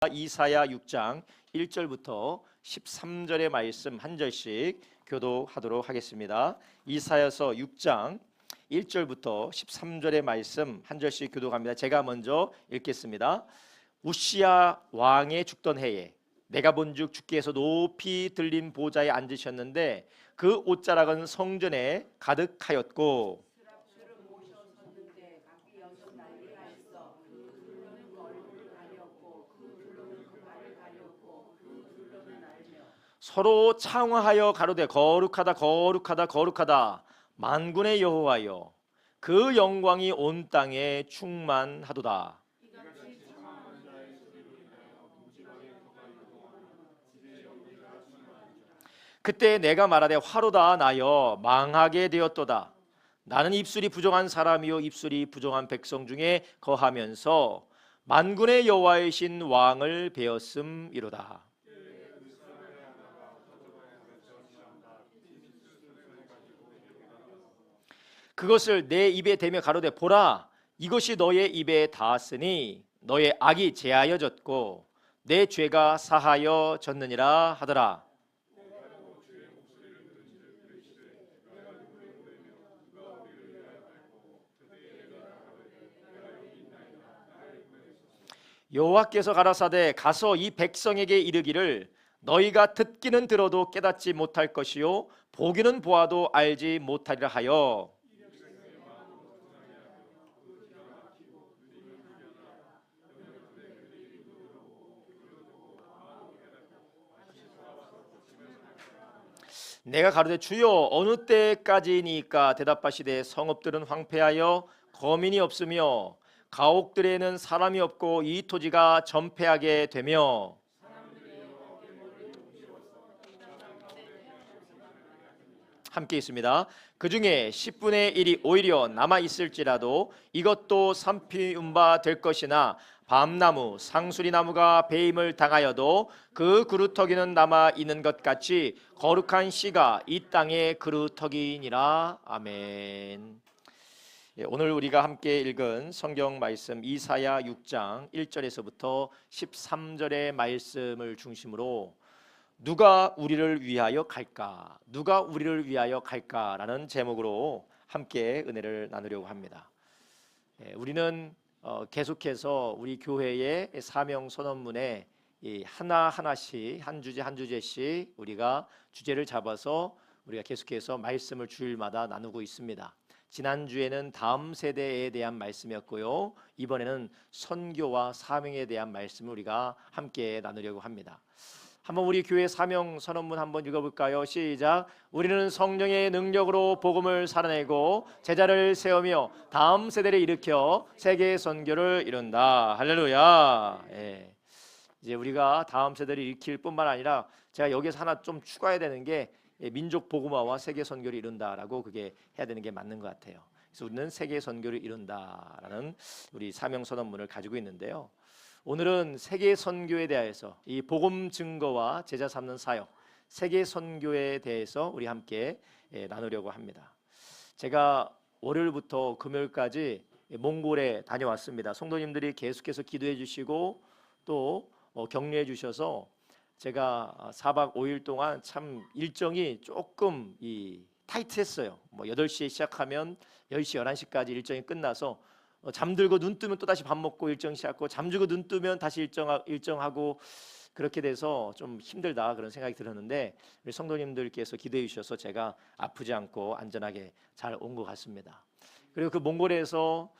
이사야 6장 1절부터 13절의 말씀 한 절씩 교도하도록 하겠습니다. 이사야서 6장 1절부터 13절의 말씀 한 절씩 교도합니다. 제가 먼저 읽겠습니다. 우시야 왕의 죽던 해에 내가 본즉 주께서 높이 들린 보좌에 앉으셨는데 그 옷자락은 성전에 가득하였고 서로 창화하여 가로되 거룩하다 거룩하다 거룩하다 만군의 여호와여 그 영광이 온 땅에 충만하도다. 그때 내가 말하되 화로다 나여 망하게 되었도다. 나는 입술이 부정한 사람이요 입술이 부정한 백성 중에 거하면서 만군의 여호와이신 왕을 배웠음이로다. 그것을 내 입에 대며 가로되 보라 이것이 너의 입에 닿았으니 너의 악이 제하여졌고 내 죄가 사하여 졌느니라 하더라. 여호와께서 가라사대 가서 이 백성에게 이르기를 너희가 듣기는 들어도 깨닫지 못할 것이요 보기는 보아도 알지 못하리라 하여 내가 가로되 주여 어느 때까지니까 대답하시되 성읍들은 황폐하여 거민이 없으며 가옥들에는 사람이 없고 이 토지가 전폐하게 되며 함께 있습니다. 그 중에 10분의 1이 오히려 남아 있을지라도 이것도 산피운 바 될 것이나 밤나무 상수리나무가 배임을 당하여도 그 그루터기는 남아 있는 것 같이 거룩한 씨가 이 땅의 그루터기니라. 아멘. 오늘 우리가 함께 읽은 성경 말씀 이사야 6장 1절에서부터 13절의 말씀을 중심으로 누가 우리를 위하여 갈까? 누가 우리를 위하여 갈까라는 제목으로 함께 은혜를 나누려고 합니다. 우리는 계속해서 우리 교회의 사명 선언문에 하나하나씩 한 주제 한 주제씩 우리가 주제를 잡아서 우리가 계속해서 말씀을 주일마다 나누고 있습니다. 지난주에는 다음 세대에 대한 말씀이었고요. 이번에는 선교와 사명에 대한 말씀을 우리가 함께 나누려고 합니다. 한번 우리 교회 사명 선언문 한번 읽어볼까요? 시작. 우리는 성령의 능력으로 복음을 살아내고 제자를 세우며 다음 세대를 일으켜 세계 선교를 이룬다. 할렐루야. 이제 우리가 다음 세대를 일으킬 뿐만 아니라 제가 여기서 하나 좀 추가해야 되는 게 민족 복음화와 세계 선교를 이룬다라고 그게 해야 되는 게 맞는 것 같아요. 그래서 우리는 세계 선교를 이룬다라는 우리 사명 선언문을 가지고 있는데요. 오늘은 세계 선교에 대해서 이 복음 증거와 제자 삼는 사역, 세계 선교에 대해서 우리 함께 나누려고 합니다. 제가 월요일부터 금요일까지 몽골에 다녀왔습니다. 성도님들이 계속해서 기도해 주시고 또 격려해 주셔서 제가 4박 5일 동안 참 일정이 조금 타이트했어요. 8시에 시작하면 10시, 11시까지 일정이 끝나서 잠들고 눈 뜨면 또 다시 밥 먹고 일정 시작하고 잠들고 눈 뜨면 다시 일정하고 그렇게 돼서 좀 힘들다 그런 생각이 들었는데 우리 성도님들께서 기도해 주셔서 제가 아프지 않고 안전하게 잘 온 것 같습니다. 그리고 그 몽골에서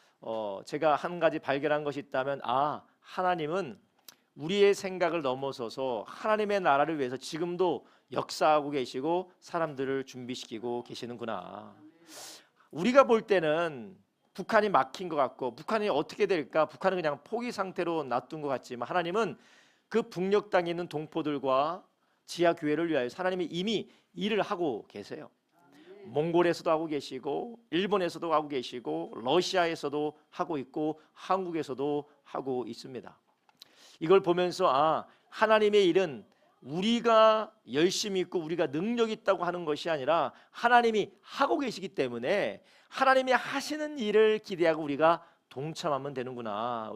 제가 한 가지 발견한 것이 있다면 하나님은 우리의 생각을 넘어서서 하나님의 나라를 위해서 지금도 역사하고 계시고 사람들을 준비시키고 계시는구나. 우리가 볼 때는 북한이 막힌 것 같고 북한이 어떻게 될까? 북한은 그냥 포기 상태로 놔둔 것 같지만 하나님은 그 북녘 땅에 있는 동포들과 지하 교회를 위하여 하나님이 이미 일을 하고 계세요. 몽골에서도 하고 계시고 일본에서도 하고 계시고 러시아에서도 하고 있고 한국에서도 하고 있습니다. 이걸 보면서 하나님의 일은 우리가 열심히 있고 우리가 능력 있다고 하는 것이 아니라 하나님이 하고 계시기 때문에 하나님이 하시는 일을 기대하고 우리가 동참하면 되는구나.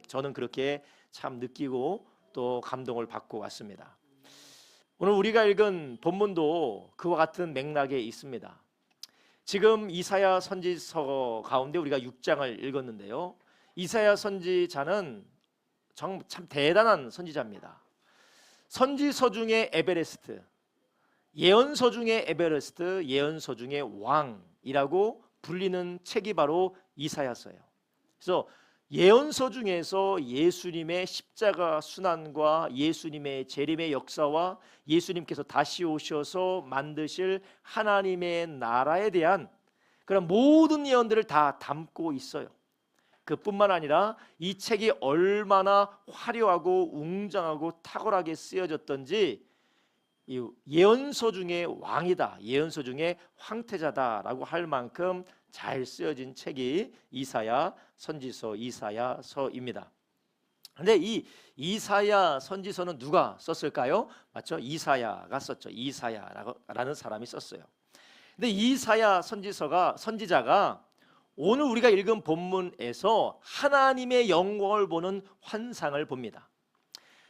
저는 그렇게 참 느끼고 또 감동을 받고 왔습니다. 오늘 우리가 읽은 본문도 그와 같은 맥락에 있습니다. 지금 이사야 선지서 가운데 우리가 6장을 읽었는데요. 이사야 선지자는 참 대단한 선지자입니다. 선지서 중에 에베레스트, 예언서 중에 에베레스트, 예언서 중에 왕이라고 불리는 책이 바로 이사야서예요. 그래서 예언서 중에서 예수님의 십자가 순환과 예수님의 재림의 역사와 예수님께서 다시 오셔서 만드실 하나님의 나라에 대한 그런 모든 예언들을 다 담고 있어요. 그뿐만 아니라 이 책이 얼마나 화려하고 웅장하고 탁월하게 쓰여졌던지 예언서 중에 왕이다, 예언서 중에 황태자다라고 할 만큼 잘 쓰여진 책이 이사야 선지서, 이사야서입니다. 근데 이 이사야 선지서는 누가 썼을까요? 맞죠? 이사야가 썼죠. 이사야라는 사람이 썼어요. 근데 이사야 선지자가 오늘 우리가 읽은 본문에서 하나님의 영광을 보는 환상을 봅니다.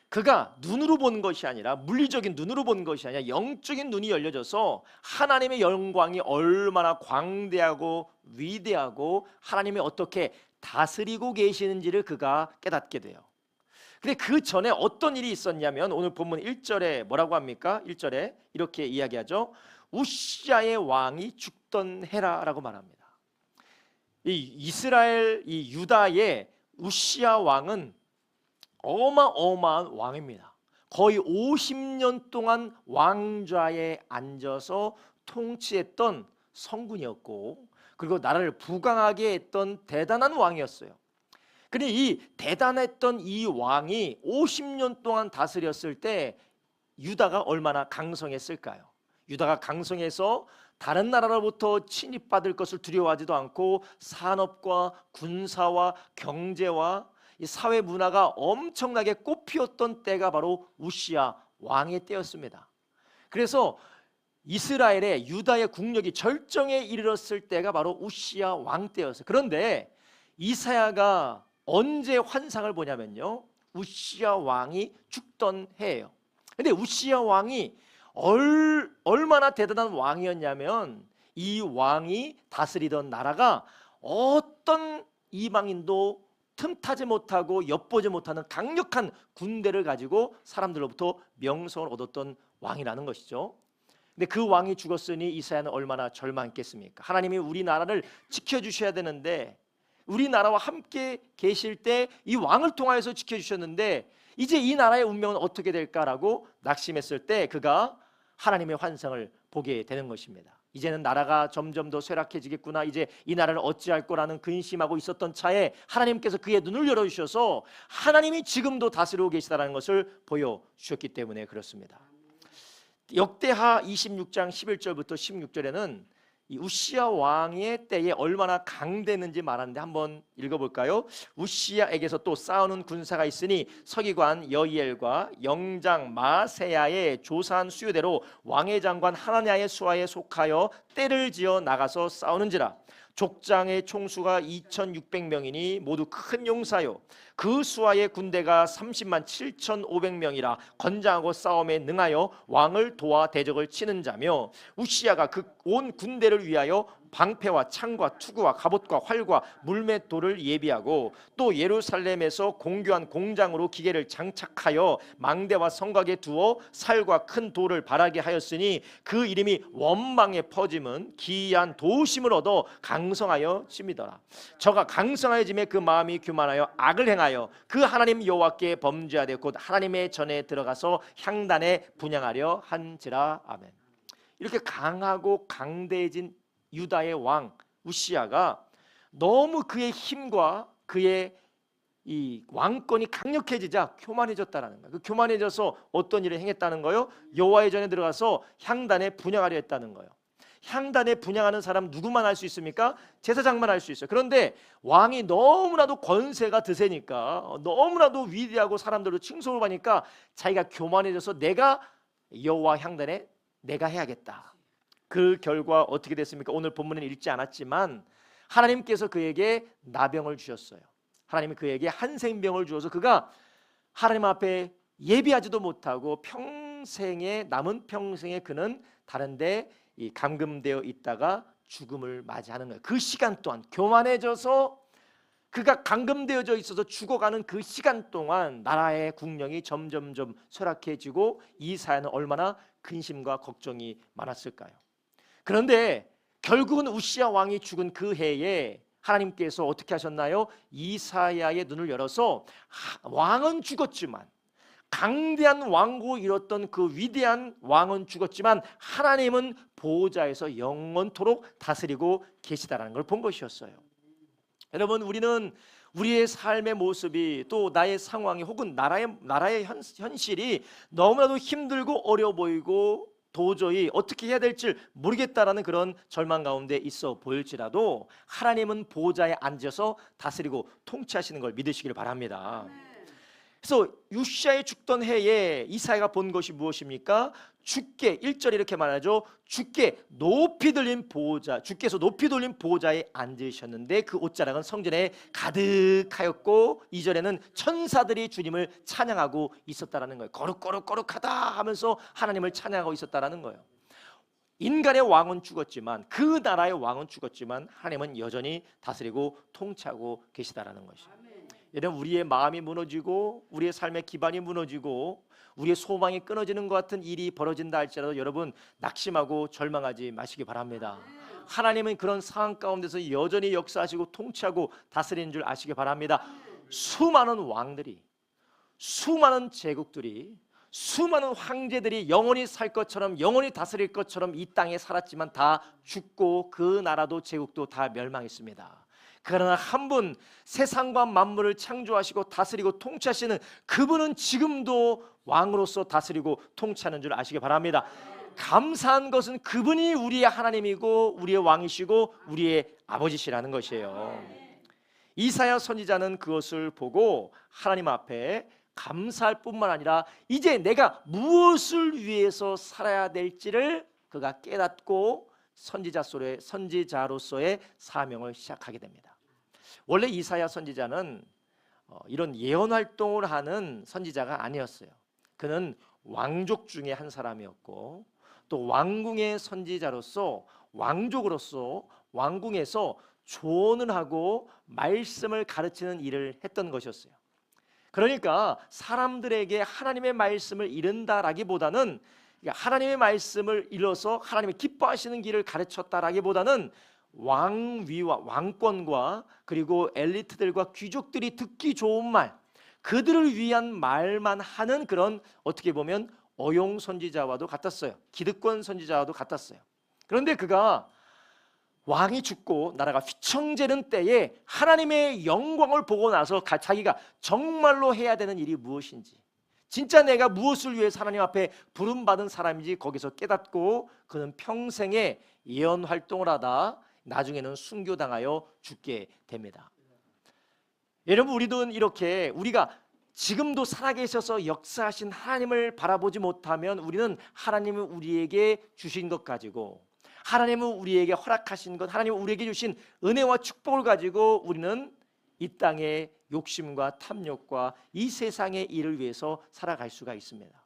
그가 눈으로 보는 것이 아니라, 물리적인 눈으로 보는 것이 아니라 영적인 눈이 열려져서 하나님의 영광이 얼마나 광대하고 위대하고 하나님이 어떻게 다스리고 계시는지를 그가 깨닫게 돼요. 근데 그 전에 어떤 일이 있었냐면 오늘 본문 1절에 뭐라고 합니까? 1절에 이렇게 이야기하죠. 우시아의 왕이 죽던 해라라고 말합니다. 이 이스라엘, 이 유다의 우시아 왕은 어마어마한 왕입니다. 거의 50년 동안 왕좌에 앉아서 통치했던 성군이었고, 그리고 나라를 부강하게 했던 대단한 왕이었어요. 근데 이 대단했던 이 왕이 50년 동안 다스렸을 때 유다가 얼마나 강성했을까요? 유다가 강성해서 다른 나라로부터 침입받을 것을 두려워하지도 않고 산업과 군사와 경제와 이 사회 문화가 엄청나게 꽃피웠던 때가 바로 우시아 왕의 때였습니다. 그래서 이스라엘의 유다의 국력이 절정에 이르렀을 때가 바로 우시아 왕 때였어요. 그런데 이사야가 언제 환상을 보냐면요, 우시아 왕이 죽던 해예요. 근데 우시아 왕이 얼마나 대단한 왕이었냐면 이 왕이 다스리던 나라가 어떤 이방인도 틈타지 못하고 엿보지 못하는 강력한 군대를 가지고 사람들로부터 명성을 얻었던 왕이라는 것이죠. 근데 그 왕이 죽었으니 이사야는 얼마나 절망했겠습니까? 하나님이 우리나라를 지켜주셔야 되는데, 우리나라와 함께 계실 때 이 왕을 통하여서 지켜주셨는데 이제 이 나라의 운명은 어떻게 될까라고 낙심했을 때 그가 하나님의 환상을 보게 되는 것입니다. 이제는 나라가 점점 더 쇠락해지겠구나, 이제 이 나라를 어찌할 거라는 근심하고 있었던 차에 하나님께서 그의 눈을 열어주셔서 하나님이 지금도 다스리고 계시다는 것을 보여주셨기 때문에 그렇습니다. 역대하 26장 11절부터 16절에는 이 우시아 왕의 때에 얼마나 강대했는지 말하는데 한번 읽어볼까요? 우시아에게서 또 싸우는 군사가 있으니 서기관 여이엘과 영장 마세야의 조사한 수요대로 왕의 장관 하나냐의 수하에 속하여 떼를 지어 나가서 싸우는지라. 족장의 총수가 2600명이니 모두 큰 용사요, 그 수하의 군대가 30만 7500명이라 건장하고 싸움에 능하여 왕을 도와 대적을 치는 자며, 우시아가 그 온 군대를 위하여 방패와 창과 투구와 갑옷과 활과 물맷돌을 예비하고 또 예루살렘에서 공교한 공장으로 기계를 장착하여 망대와 성곽에 두어 살과 큰 돌을 바라게 하였으니 그 이름이 원망에 퍼짐은 기이한 도심을 얻어 강성하여 칩니더라. 저가 강성하여짐에 그 마음이 교만하여 악을 행하여 그 하나님 여호와께 범죄하되 곧 하나님의 전에 들어가서 향단에 분향하려 한지라. 아멘. 이렇게 강하고 강대해진 유다의 왕 우시아가 너무 그의 힘과 그의 이 왕권이 강력해지자 교만해졌다는 거예요. 그 교만해져서 어떤 일을 행했다는 거예요? 여호와의 전에 들어가서 향단에 분향하려 했다는 거예요. 향단에 분향하는 사람 누구만 할 수 있습니까? 제사장만 할 수 있어요. 그런데 왕이 너무나도 권세가 드세니까, 너무나도 위대하고 사람들로 칭송을 받으니까 자기가 교만해져서 내가 여호와 향단에 내가 해야겠다. 그 결과 어떻게 됐습니까? 오늘 본문은 읽지 않았지만 하나님께서 그에게 나병을 주셨어요. 하나님이 그에게 한생병을 주어서 그가 하나님 앞에 예비하지도 못하고 평생에 남은 평생에 그는 다른데 감금되어 있다가 죽음을 맞이하는 거예요. 그 시간 동안 교만해져서 그가 감금되어져 있어서 죽어가는 그 시간 동안 나라의 국령이 점점점 쇠락해지고 이사야는 얼마나 근심과 걱정이 많았을까요? 그런데 결국은 우시야 왕이 죽은 그 해에 하나님께서 어떻게 하셨나요? 이사야의 눈을 열어서 왕은 죽었지만, 강대한 왕국을 이뤘던 그 위대한 왕은 죽었지만 하나님은 보호자에서 영원토록 다스리고 계시다라는 걸 본 것이었어요. 여러분, 우리는 우리의 삶의 모습이 또 나의 상황이 혹은 나라의 현실이 너무나도 힘들고 어려워 보이고 도저히 어떻게 해야 될지 모르겠다라는 그런 절망 가운데 있어 보일지라도 하나님은 보호자에 앉아서 다스리고 통치하시는 걸 믿으시길 바랍니다. 그래서 우시야의 죽던 해에 이사야가 본 것이 무엇입니까? 주께 1절에 이렇게 말하죠. 주께서 높이 돌린 보호자에 앉으셨는데 그 옷자락은 성전에 가득하였고 2절에는 천사들이 주님을 찬양하고 있었다라는 거예요. 거룩하다 하면서 하나님을 찬양하고 있었다라는 거예요. 인간의 왕은 죽었지만, 그 나라의 왕은 죽었지만 하나님은 여전히 다스리고 통치하고 계시다라는 것이에요. 여러분, 우리의 마음이 무너지고 우리의 삶의 기반이 무너지고 우리의 소망이 끊어지는 것 같은 일이 벌어진다 할지라도 여러분, 낙심하고 절망하지 마시기 바랍니다. 하나님은 그런 상황 가운데서 여전히 역사하시고 통치하고 다스리는 줄 아시기 바랍니다. 수많은 왕들이, 수많은 제국들이, 수많은 황제들이 영원히 살 것처럼, 영원히 다스릴 것처럼 이 땅에 살았지만 다 죽고 그 나라도 제국도 다 멸망했습니다. 그러나 한 분, 세상과 만물을 창조하시고 다스리고 통치하시는 그분은 지금도 왕으로서 다스리고 통치하는 줄 아시기 바랍니다. 감사한 것은 그분이 우리의 하나님이고 우리의 왕이시고 우리의 아버지시라는 것이에요. 이사야 선지자는 그것을 보고 하나님 앞에 감사할 뿐만 아니라 이제 내가 무엇을 위해서 살아야 될지를 그가 깨닫고 선지자로서의 사명을 시작하게 됩니다. 원래 이사야 선지자는 이런 예언 활동을 하는 선지자가 아니었어요. 그는 왕족 중에 한 사람이었고 또 왕궁의 선지자로서 왕족으로서 왕궁에서 조언을 하고 말씀을 가르치는 일을 했던 것이었어요. 그러니까 사람들에게 하나님의 말씀을 이른다라기보다는, 하나님의 말씀을 일러서 하나님의 기뻐하시는 길을 가르쳤다라기보다는 왕위와 왕권과 그리고 엘리트들과 귀족들이 듣기 좋은 말, 그들을 위한 말만 하는 그런, 어떻게 보면 어용 선지자와도 같았어요. 기득권 선지자와도 같았어요. 그런데 그가 왕이 죽고 나라가 휘청지는 때에 하나님의 영광을 보고 나서 자기가 정말로 해야 되는 일이 무엇인지, 진짜 내가 무엇을 위해 하나님 앞에 부름받은 사람인지 거기서 깨닫고 그는 평생에 예언 활동을 하다 나중에는 순교당하여 죽게 됩니다. 여러분, 우리도 이렇게 우리가 지금도 살아계셔서 역사하신 하나님을 바라보지 못하면 우리는 하나님은 우리에게 주신 것 가지고, 하나님은 우리에게 허락하신 것, 하나님은 우리에게 주신 은혜와 축복을 가지고 우리는 이 땅의 욕심과 탐욕과 이 세상의 일을 위해서 살아갈 수가 있습니다.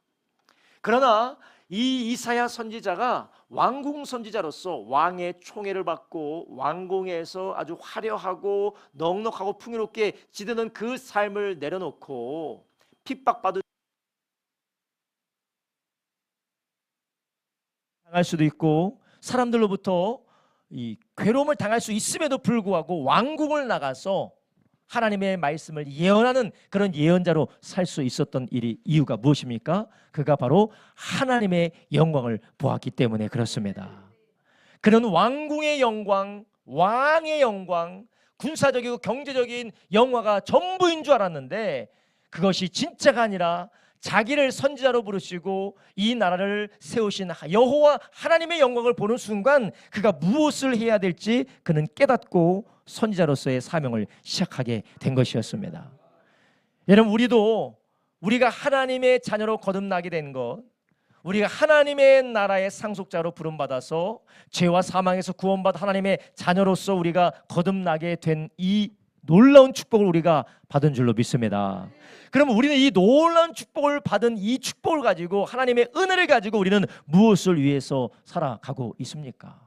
그러나 이 이사야 선지자가 왕궁 선지자로서 왕의 총애를 받고 왕궁에서 아주 화려하고 넉넉하고 풍요롭게 지내는 그 삶을 내려놓고 핍박받을 당할 수도 있고 사람들로부터 이 괴로움을 당할 수 있음에도 불구하고 왕궁을 나가서 하나님의 말씀을 예언하는 그런 예언자로 살 수 있었던 이유가 무엇입니까? 그가 바로 하나님의 영광을 보았기 때문에 그렇습니다. 그는 왕궁의 영광, 왕의 영광, 군사적이고 경제적인 영화가 전부인 줄 알았는데 그것이 진짜가 아니라 자기를 선지자로 부르시고 이 나라를 세우신 여호와 하나님의 영광을 보는 순간 그가 무엇을 해야 될지 그는 깨닫고 선지자로서의 사명을 시작하게 된 것이었습니다. 여러분, 우리가 하나님의 자녀로 거듭나게 된 것, 우리가 하나님의 나라의 상속자로 부름받아서 죄와 사망에서 구원받아 하나님의 자녀로서 우리가 거듭나게 된 이 놀라운 축복을 우리가 받은 줄로 믿습니다. 그러면 우리는 이 놀라운 축복을 받은 이 축복을 가지고, 하나님의 은혜를 가지고 우리는 무엇을 위해서 살아가고 있습니까?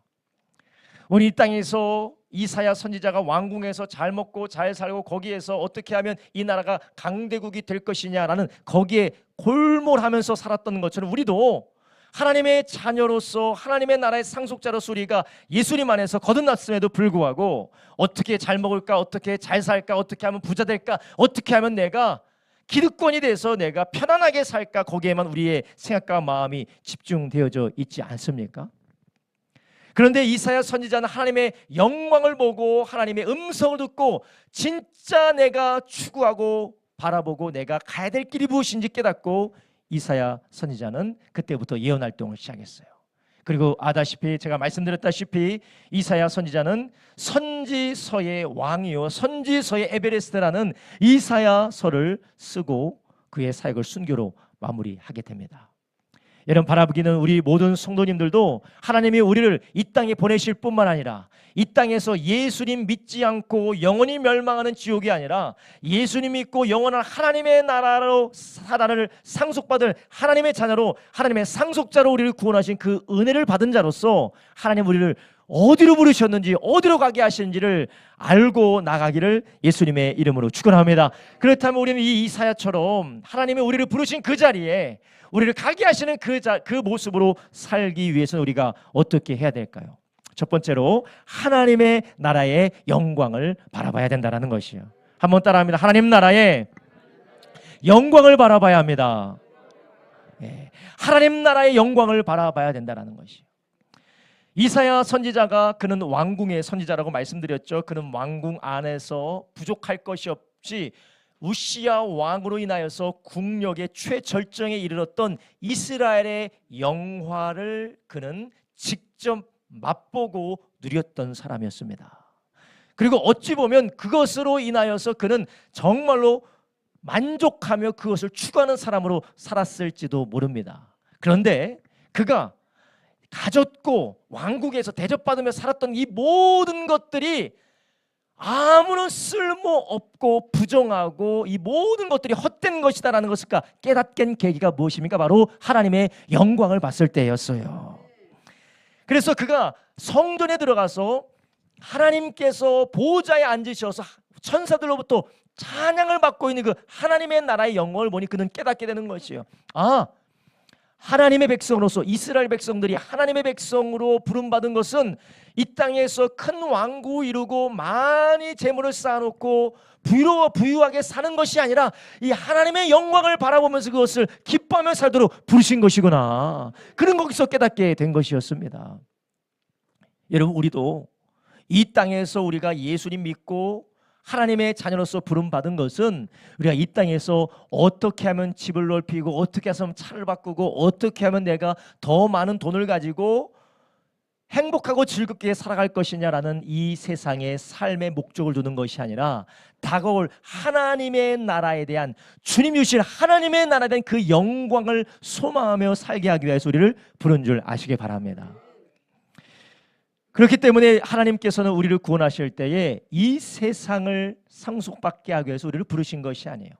우리 이 땅에서 이사야 선지자가 왕궁에서 잘 먹고 잘 살고 거기에서 어떻게 하면 이 나라가 강대국이 될 것이냐라는 거기에 골몰하면서 살았던 것처럼, 우리도 하나님의 자녀로서 하나님의 나라의 상속자로서 우리가 예수님 안에서 거듭났음에도 불구하고 어떻게 잘 먹을까, 어떻게 잘 살까, 어떻게 하면 부자 될까, 어떻게 하면 내가 기득권이 돼서 내가 편안하게 살까, 거기에만 우리의 생각과 마음이 집중되어져 있지 않습니까? 그런데 이사야 선지자는 하나님의 영광을 보고 하나님의 음성을 듣고 진짜 내가 추구하고 바라보고 내가 가야 될 길이 무엇인지 깨닫고 이사야 선지자는 그때부터 예언 활동을 시작했어요. 그리고 아다시피 제가 말씀드렸다시피 이사야 선지자는 선지서의 왕이요 선지서의 에베레스트라는 이사야서를 쓰고 그의 사역을 순교로 마무리하게 됩니다. 여러분, 바라보기는 우리 모든 성도님들도 하나님이 우리를 이 땅에 보내실 뿐만 아니라 이 땅에서 예수님 믿지 않고 영원히 멸망하는 지옥이 아니라 예수님 믿고 영원한 하나님의 나라로 사단을 상속받을 하나님의 자녀로, 하나님의 상속자로 우리를 구원하신 그 은혜를 받은 자로서 하나님 우리를 어디로 부르셨는지 어디로 가게 하시는지를 알고 나가기를 예수님의 이름으로 축원합니다. 그렇다면 우리는 이 이사야처럼 하나님이 우리를 부르신 그 자리에 우리를 가게 하시는 그 모습으로 살기 위해서는 우리가 어떻게 해야 될까요? 첫 번째로 하나님의 나라의 영광을 바라봐야 된다는 것이요. 한번 따라합니다. 하나님 나라의 영광을 바라봐야 합니다. 네. 하나님 나라의 영광을 바라봐야 된다는 것이요. 이사야 선지자가 그는 왕궁의 선지자라고 말씀드렸죠. 그는 왕궁 안에서 부족할 것이 없이 우시야 왕으로 인하여서 국력의 최절정에 이르렀던 이스라엘의 영화를 그는 직접 맛보고 누렸던 사람이었습니다. 그리고 어찌 보면 그것으로 인하여서 그는 정말로 만족하며 그것을 추구하는 사람으로 살았을지도 모릅니다. 그런데 그가 가졌고 왕국에서 대접받으며 살았던 이 모든 것들이 아무런 쓸모없고 부정하고 이 모든 것들이 헛된 것이다라는 것을 깨닫게 계기가 무엇입니까? 바로 하나님의 영광을 봤을 때였어요. 그래서 그가 성전에 들어가서 하나님께서 보좌에 앉으셔서 천사들로부터 찬양을 받고 있는 그 하나님의 나라의 영광을 보니 그는 깨닫게 되는 것이에요. 하나님의 백성으로서 이스라엘 백성들이 하나님의 백성으로 부름받은 것은 이 땅에서 큰 왕국 이루고 많이 재물을 쌓아놓고 부유하게 사는 것이 아니라 이 하나님의 영광을 바라보면서 그것을 기뻐하며 살도록 부르신 것이구나. 그런 거기서 깨닫게 된 것이었습니다. 여러분, 우리도 이 땅에서 우리가 예수님 믿고 하나님의 자녀로서 부름받은 것은 우리가 이 땅에서 어떻게 하면 집을 넓히고 어떻게 해서 차를 바꾸고 어떻게 하면 내가 더 많은 돈을 가지고 행복하고 즐겁게 살아갈 것이냐라는 이 세상의 삶의 목적을 두는 것이 아니라 다가올 하나님의 나라에 대한, 주님 주실 하나님의 나라에 대한 그 영광을 소망하며 살게 하기 위해서 우리를 부른 줄 아시기 바랍니다. 그렇기 때문에 하나님께서는 우리를 구원하실 때에 이 세상을 상속받게 하기 위해서 우리를 부르신 것이 아니에요.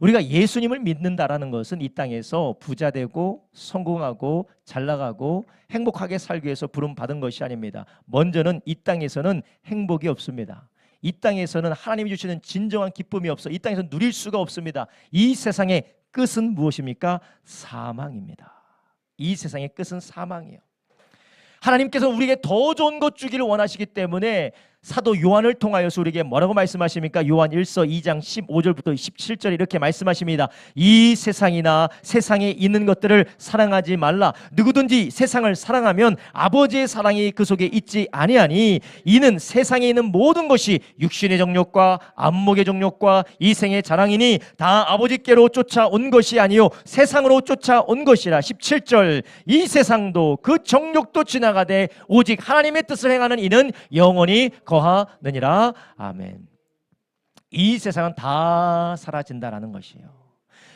우리가 예수님을 믿는다라는 것은 이 땅에서 부자되고 성공하고 잘나가고 행복하게 살기 위해서 부름받은 것이 아닙니다. 먼저는 이 땅에서는 행복이 없습니다. 이 땅에서는 하나님이 주시는 진정한 기쁨이 없어. 이 땅에서 누릴 수가 없습니다. 이 세상의 끝은 무엇입니까? 사망입니다. 이 세상의 끝은 사망이에요. 하나님께서 우리에게 더 좋은 것 주기를 원하시기 때문에 사도 요한을 통하여서 우리에게 뭐라고 말씀하십니까? 요한 1서 2장 15절부터 17절 이렇게 말씀하십니다. 이 세상이나 세상에 있는 것들을 사랑하지 말라. 누구든지 세상을 사랑하면 아버지의 사랑이 그 속에 있지 아니하니 이는 세상에 있는 모든 것이 육신의 정욕과 안목의 정욕과 이생의 자랑이니 다 아버지께로 쫓아온 것이 아니요 세상으로 쫓아온 것이라. 17절 이 세상도 그 정욕도 지나가되 오직 하나님의 뜻을 행하는 이는 영원히 거하느니라. 아멘. 이 세상은 다 사라진다라는 것이에요.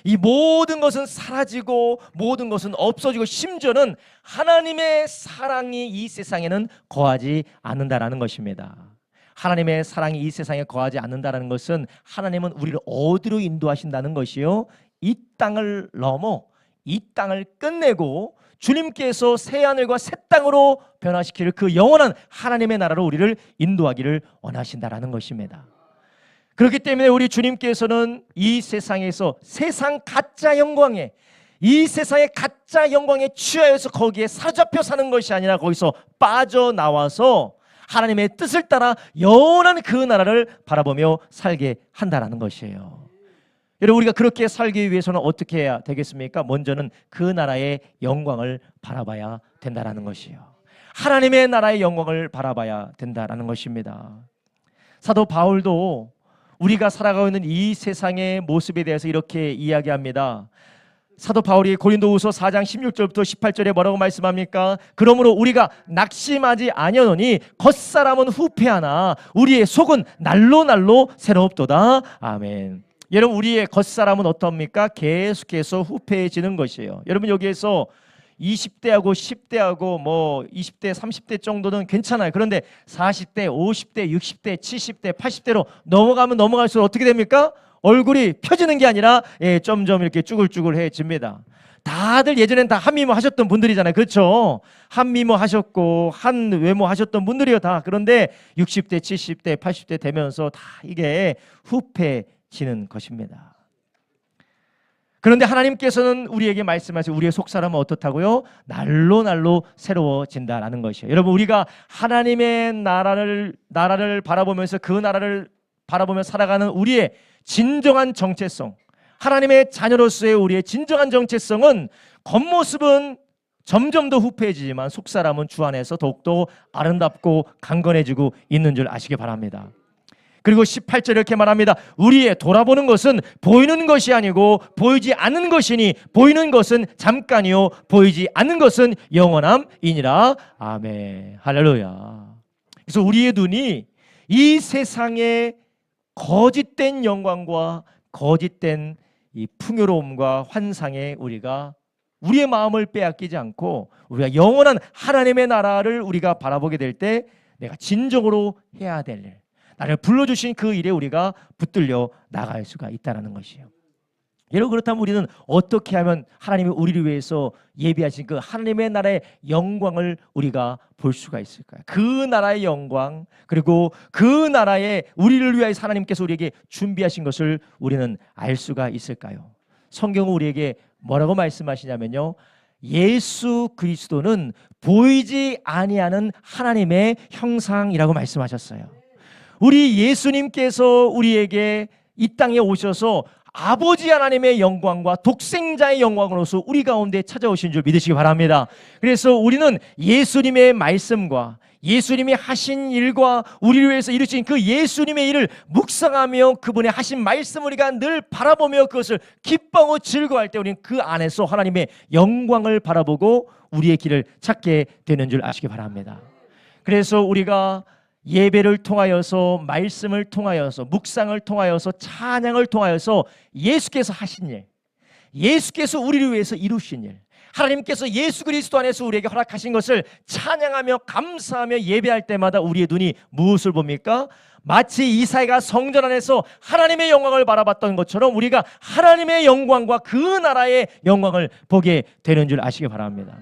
이 모든 것은 사라지고 모든 것은 없어지고 심지어는 하나님의 사랑이 이 세상에는 거하지 않는다라는 것입니다. 하나님의 사랑이 이 세상에 거하지 않는다는 것은 하나님은 우리를 어디로 인도하신다는 것이요, 이 땅을 넘어 이 땅을 끝내고 주님께서 새 하늘과 새 땅으로 변화시킬 그 영원한 하나님의 나라로 우리를 인도하기를 원하신다라는 것입니다. 그렇기 때문에 우리 주님께서는 이 세상에서 세상 가짜 영광에, 이 세상의 가짜 영광에 취하여서 거기에 사로잡혀 사는 것이 아니라 거기서 빠져나와서 하나님의 뜻을 따라 영원한 그 나라를 바라보며 살게 한다는 것이에요. 여러분, 우리가 그렇게 살기 위해서는 어떻게 해야 되겠습니까? 먼저는 그 나라의 영광을 바라봐야 된다는 것이에요. 하나님의 나라의 영광을 바라봐야 된다는 것입니다. 사도 바울도 우리가 살아가고 있는 이 세상의 모습에 대해서 이렇게 이야기합니다. 사도 바울이 고린도후서 4장 16절부터 18절에 뭐라고 말씀합니까? 그러므로 우리가 낙심하지 아니하노니 겉사람은 후패하나 우리의 속은 날로 날로 새롭도다. 아멘. 여러분, 우리의 겉사람은 어떻습니까? 계속해서 후패해지는 것이에요. 여러분, 여기에서 20대하고 10대하고 뭐 20대, 30대 정도는 괜찮아요. 그런데 40대, 50대, 60대, 70대, 80대로 넘어가면 넘어갈수록 어떻게 됩니까? 얼굴이 펴지는 게 아니라 점점 이렇게 쭈글쭈글해집니다. 다들 예전엔 다 한미모 하셨던 분들이잖아요. 그렇죠? 한미모 하셨고 한외모 하셨던 분들이요 다. 그런데 60대, 70대, 80대 되면서 다 이게 후패지는 것입니다. 그런데 하나님께서는 우리에게 말씀하시고 우리의 속사람은 어떻다고요? 날로 날로 새로워진다라는 것이에요. 여러분, 우리가 하나님의 나라를 바라보면서 그 나라를 바라보며 살아가는 우리의 진정한 정체성, 하나님의 자녀로서의 우리의 진정한 정체성은 겉모습은 점점 더 후패해지지만 속사람은 주 안에서 더욱더 아름답고 강건해지고 있는 줄 아시기 바랍니다. 그리고 18절 이렇게 말합니다. 우리의 돌아보는 것은 보이는 것이 아니고 보이지 않는 것이니 보이는 것은 잠깐이요 보이지 않는 것은 영원함이니라. 아멘. 할렐루야. 그래서 우리의 눈이 이 세상의 거짓된 영광과 거짓된 이 풍요로움과 환상에 우리의 마음을 빼앗기지 않고 우리가 영원한 하나님의 나라를 우리가 바라보게 될 때 내가 진정으로 해야 될 일, 나를 불러주신 그 일에 우리가 붙들려 나갈 수가 있다는 것이에요. 여러분, 그렇다면 우리는 어떻게 하면 하나님이 우리를 위해서 예비하신 그 하나님의 나라의 영광을 우리가 볼 수가 있을까요? 그 나라의 영광, 그리고 그 나라의 우리를 위하여 하나님께서 우리에게 준비하신 것을 우리는 알 수가 있을까요? 성경은 우리에게 뭐라고 말씀하시냐면요, 예수 그리스도는 보이지 아니하는 하나님의 형상이라고 말씀하셨어요. 우리 예수님께서 우리에게 이 땅에 오셔서 아버지 하나님의 영광과 독생자의 영광으로서 우리 가운데 찾아오신 줄 믿으시기 바랍니다. 그래서 우리는 예수님의 말씀과 예수님이 하신 일과 우리를 위해서 이루신 그 예수님의 일을 묵상하며 그분의 하신 말씀 우리가 늘 바라보며 그것을 기뻐하고 즐거워할 때 우리는 그 안에서 하나님의 영광을 바라보고 우리의 길을 찾게 되는 줄 아시기 바랍니다. 그래서 우리가 예배를 통하여서, 말씀을 통하여서, 묵상을 통하여서, 찬양을 통하여서 예수께서 하신 일, 예수께서 우리를 위해서 이루신 일, 하나님께서 예수 그리스도 안에서 우리에게 허락하신 것을 찬양하며 감사하며 예배할 때마다 우리의 눈이 무엇을 봅니까? 마치 이사야가 성전 안에서 하나님의 영광을 바라봤던 것처럼 우리가 하나님의 영광과 그 나라의 영광을 보게 되는 줄 아시기 바랍니다.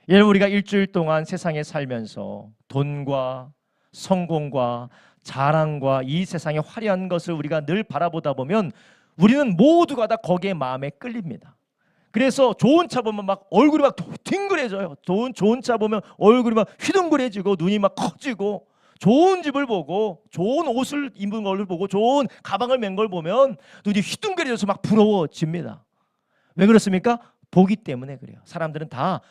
여러분, 우리가 일주일 동안 세상에 살면서 돈과 성공과 자랑과 이 세상의 화려한 것을 우리가 늘 바라보다 보면 우리는 모두가 다 거기에 마음에 끌립니다. 그래서 좋은 차 보면 막 얼굴이 막 뒹그레져요. 좋은 차 보면 얼굴이 막 휘둥그레지고 눈이 막 커지고, 좋은 집을 보고 좋은 옷을 입은 걸 보고 좋은 가방을 맨 걸 보면 눈이 휘둥그레져서 막 부러워집니다. 왜 그렇습니까? 보기 때문에 그래요. 사람들은 다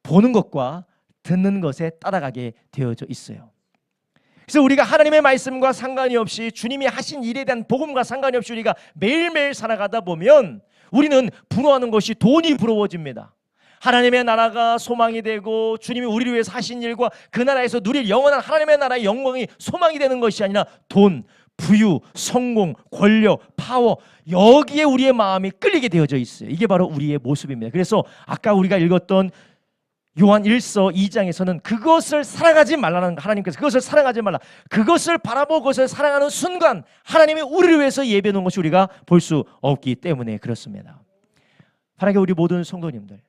보는 것과 듣는 것에 따라가게 되어져 있어요. 그래서 우리가 하나님의 말씀과 상관이 없이 주님이 하신 일에 대한 복음과 상관이 없이 우리가 매일매일 살아가다 보면 우리는 부러워하는 것이 돈이 부러워집니다. 하나님의 나라가 소망이 되고 주님이 우리를 위해서 하신 일과 그 나라에서 누릴 영원한 하나님의 나라의 영광이 소망이 되는 것이 아니라 돈, 부유, 성공, 권력, 파워, 여기에 우리의 마음이 끌리게 되어져 있어요. 이게 바로 우리의 모습입니다. 그래서 아까 우리가 읽었던 요한 1서 2장에서는 그것을 사랑하지 말라는, 하나님께서 그것을 사랑하지 말라, 그것을 바라보고 그것을 사랑하는 순간 하나님이 우리를 위해서 예비해 놓은 것이 우리가 볼 수 없기 때문에 그렇습니다. 사랑하는 우리 모든 성도님들,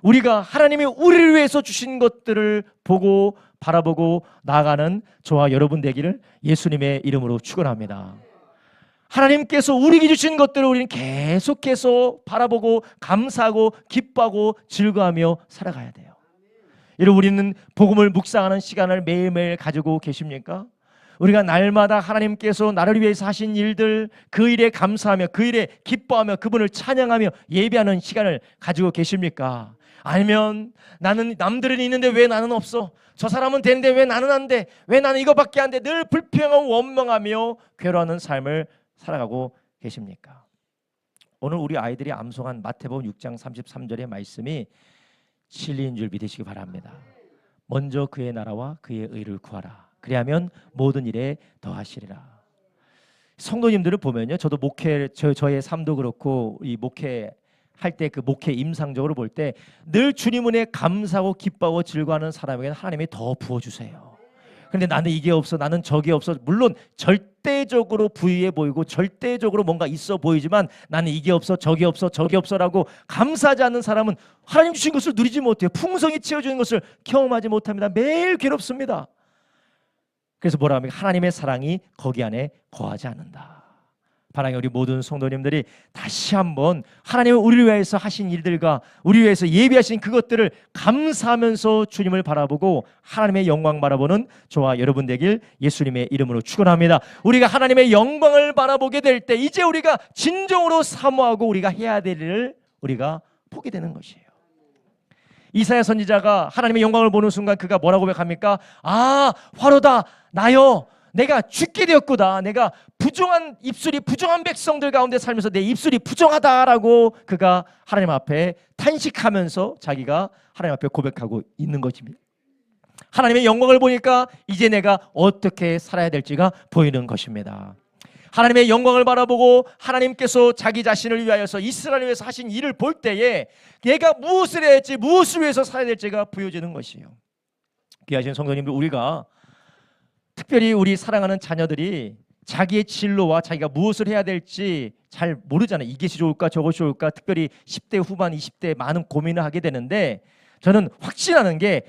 우리가 하나님이 우리를 위해서 주신 것들을 보고 바라보고 나아가는 저와 여러분 되기를 예수님의 이름으로 축원합니다. 하나님께서 우리에게 주신 것들을 우리는 계속해서 바라보고 감사하고 기뻐하고 즐거워하며 살아가야 돼요. 여러분, 우리는 복음을 묵상하는 시간을 매일매일 가지고 계십니까? 우리가 날마다 하나님께서 나를 위해서 하신 일들, 그 일에 감사하며 그 일에 기뻐하며 그분을 찬양하며 예배하는 시간을 가지고 계십니까? 아니면 나는 남들은 있는데 왜 나는 없어? 저 사람은 되는데 왜 나는 안 돼? 왜 나는 이거밖에 안 돼? 늘 불평하고 원망하며 괴로워하는 삶을 살아가고 계십니까? 오늘 우리 아이들이 암송한 마태복음 6장 33절의 말씀이 진리인 줄 믿으시기 바랍니다. 먼저 그의 나라와 그의 의를 구하라. 그리하면 모든 일에 더하시리라. 성도님들을 보면요, 저도 저의 삶도 그렇고 이 목회 할 때 그 목회 임상적으로 볼 때 늘 주님 은혜에 감사하고 기뻐하고 즐거워하는 사람에게는 하나님이 더 부어주세요. 그런데 나는 이게 없어, 나는 저게 없어. 물론 절대적으로 부유해 보이고 절대적으로 뭔가 있어 보이지만 나는 이게 없어, 저게 없어, 저게 없어라고 감사하지 않는 사람은 하나님 주신 것을 누리지 못해요. 풍성히 채워주는 것을 경험하지 못합니다. 매일 괴롭습니다. 그래서 뭐라 합니까? 하나님의 사랑이 거기 안에 거하지 않는다. 사랑하는 우리 모든 성도님들이 다시 한번 하나님은 우리를 위해서 하신 일들과 우리 위해서 예비하신 그것들을 감사하면서 주님을 바라보고 하나님의 영광 바라보는 저와 여러분 되길 예수님의 이름으로 축원합니다. 우리가 하나님의 영광을 바라보게 될 때 이제 우리가 진정으로 사모하고 우리가 해야 될 일을 우리가 보게 되는 것이에요. 이사야 선지자가 하나님의 영광을 보는 순간 그가 뭐라고 고백합니까? 아, 화로다 나여, 내가 죽게 되었구나. 내가 부정한 입술이 부정한 백성들 가운데 살면서 내 입술이 부정하다라고 그가 하나님 앞에 탄식하면서 자기가 하나님 앞에 고백하고 있는 것입니다. 하나님의 영광을 보니까 이제 내가 어떻게 살아야 될지가 보이는 것입니다. 하나님의 영광을 바라보고 하나님께서 자기 자신을 위하여서 이스라엘을 위해서 하신 일을 볼 때에 얘가 무엇을 해야 할지, 무엇을 위해서 살아야 될지가 보여지는 것이에요. 귀하신 성도님들, 우리가 특별히 우리 사랑하는 자녀들이 자기의 진로와 자기가 무엇을 해야 될지 잘 모르잖아요. 이것이 좋을까 저것이 좋을까. 특별히 10대 후반 20대에 많은 고민을 하게 되는데 저는 확신하는 게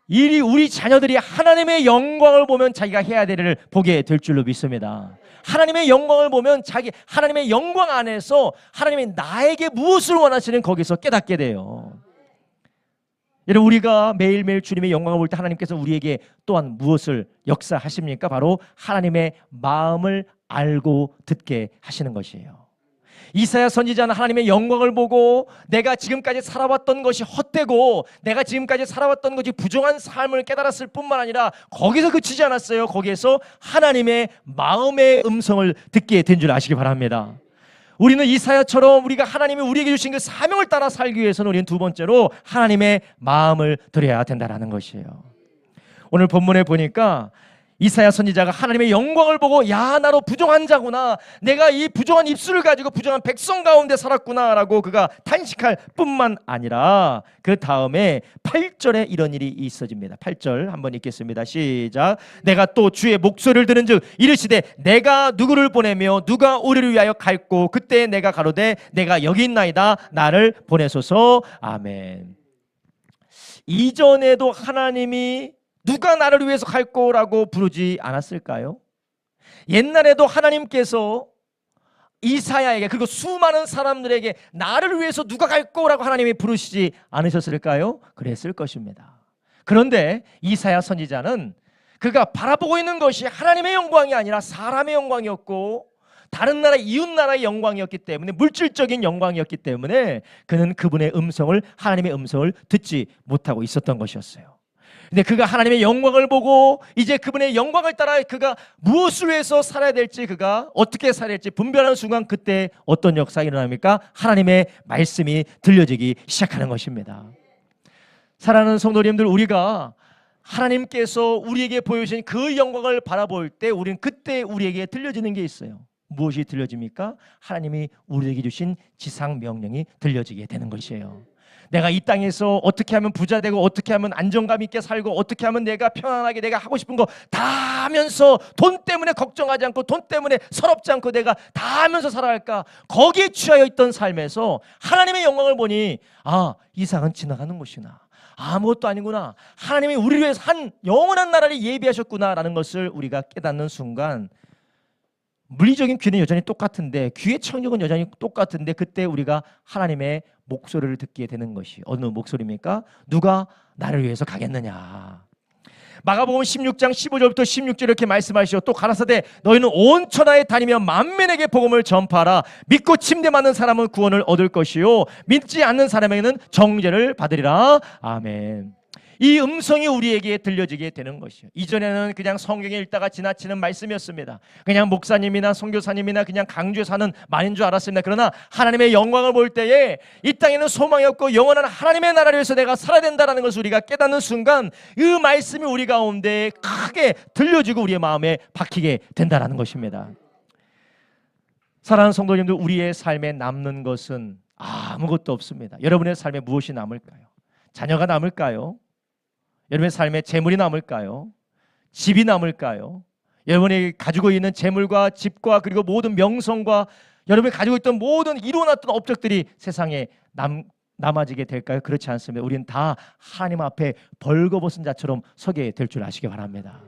우리 자녀들이 하나님의 영광을 보면 자기가 해야 될 일을 보게 될 줄로 믿습니다. 하나님의 영광을 보면 하나님의 영광 안에서 하나님이 나에게 무엇을 원하시는 거기서 깨닫게 돼요. 여러분, 우리가 매일매일 주님의 영광을 볼 때 하나님께서 우리에게 또한 무엇을 역사하십니까? 바로 하나님의 마음을 알고 듣게 하시는 것이에요. 이사야 선지자는 하나님의 영광을 보고 내가 지금까지 살아왔던 것이 헛되고 내가 지금까지 살아왔던 것이 부정한 삶을 깨달았을 뿐만 아니라 거기서 그치지 않았어요. 거기에서 하나님의 마음의 음성을 듣게 된 줄 아시기 바랍니다. 우리는 이사야처럼 우리가 하나님이 우리에게 주신 그 사명을 따라 살기 위해서는 우리는 두 번째로 하나님의 마음을 들여야 된다는 것이에요. 오늘 본문에 보니까 이사야 선지자가 하나님의 영광을 보고 야, 나로 부정한 자구나, 내가 이 부정한 입술을 가지고 부정한 백성 가운데 살았구나라고 그가 탄식할 뿐만 아니라 그 다음에 8절에 이런 일이 있어집니다. 8절 한번 읽겠습니다. 시작. 내가 또 주의 목소리를 들은즉 이르시되 내가 누구를 보내며 누가 우리를 위하여 갈고 그때 내가 가로되 내가 여기 있나이다, 나를 보내소서. 아멘. 이전에도 하나님이 누가 나를 위해서 갈 거라고 부르지 않았을까요? 옛날에도 하나님께서 이사야에게 그리고 수많은 사람들에게 나를 위해서 누가 갈 거라고 하나님이 부르시지 않으셨을까요? 그랬을 것입니다. 그런데 이사야 선지자는 그가 바라보고 있는 것이 하나님의 영광이 아니라 사람의 영광이었고 다른 나라 이웃 나라의 영광이었기 때문에, 물질적인 영광이었기 때문에 그는 그분의 음성을, 하나님의 음성을 듣지 못하고 있었던 것이었어요. 근데 그가 하나님의 영광을 보고 이제 그분의 영광을 따라 그가 무엇을 위해서 살아야 될지, 그가 어떻게 살아야 될지 분별하는 순간 그때 어떤 역사가 일어납니까? 하나님의 말씀이 들려지기 시작하는 것입니다. 사랑하는 성도님들, 우리가 하나님께서 우리에게 보여주신 그 영광을 바라볼 때 우리는 그때 우리에게 들려지는 게 있어요. 무엇이 들려집니까? 하나님이 우리에게 주신 지상 명령이 들려지게 되는 것이에요. 내가 이 땅에서 어떻게 하면 부자 되고 어떻게 하면 안정감 있게 살고 어떻게 하면 내가 편안하게 내가 하고 싶은 거 다 하면서 돈 때문에 걱정하지 않고 돈 때문에 서럽지 않고 내가 다 하면서 살아갈까? 거기에 취하여 있던 삶에서 하나님의 영광을 보니 아, 이상은 지나가는 것이구나. 아무것도 아니구나. 하나님이 우리를 위해서 한 영원한 나라를 예비하셨구나라는 것을 우리가 깨닫는 순간 물리적인 귀는 여전히 똑같은데 귀의 청력은 여전히 똑같은데 그때 우리가 하나님의 목소리를 듣게 되는 것이 어느 목소리입니까? 누가 나를 위해서 가겠느냐. 마가복음 16장 15절부터 16절 이렇게 말씀하시오. 또 가라사대 너희는 온 천하에 다니며 만민에게 복음을 전파하라. 믿고 침대 맞는 사람은 구원을 얻을 것이요 믿지 않는 사람에게는 정죄를 받으리라. 아멘. 이 음성이 우리에게 들려지게 되는 것이요. 이전에는 그냥 성경에 읽다가 지나치는 말씀이었습니다. 그냥 목사님이나 선교사님이나 그냥 강조해서 하는 말인 줄 알았습니다. 그러나 하나님의 영광을 볼 때에 이 땅에는 소망이 없고 영원한 하나님의 나라를 위해서 내가 살아야 된다는 것을 우리가 깨닫는 순간 그 말씀이 우리 가운데 크게 들려지고 우리의 마음에 박히게 된다는 것입니다. 사랑하는 성도님들, 우리의 삶에 남는 것은 아무것도 없습니다. 여러분의 삶에 무엇이 남을까요? 자녀가 남을까요? 여러분의 삶에 재물이 남을까요? 집이 남을까요? 여러분이 가지고 있는 재물과 집과 그리고 모든 명성과 여러분이 가지고 있던 모든 이루어놨던 업적들이 세상에 남아지게 될까요? 그렇지 않습니다. 우리는 다 하나님 앞에 벌거벗은 자처럼 서게 될 줄 아시기 바랍니다.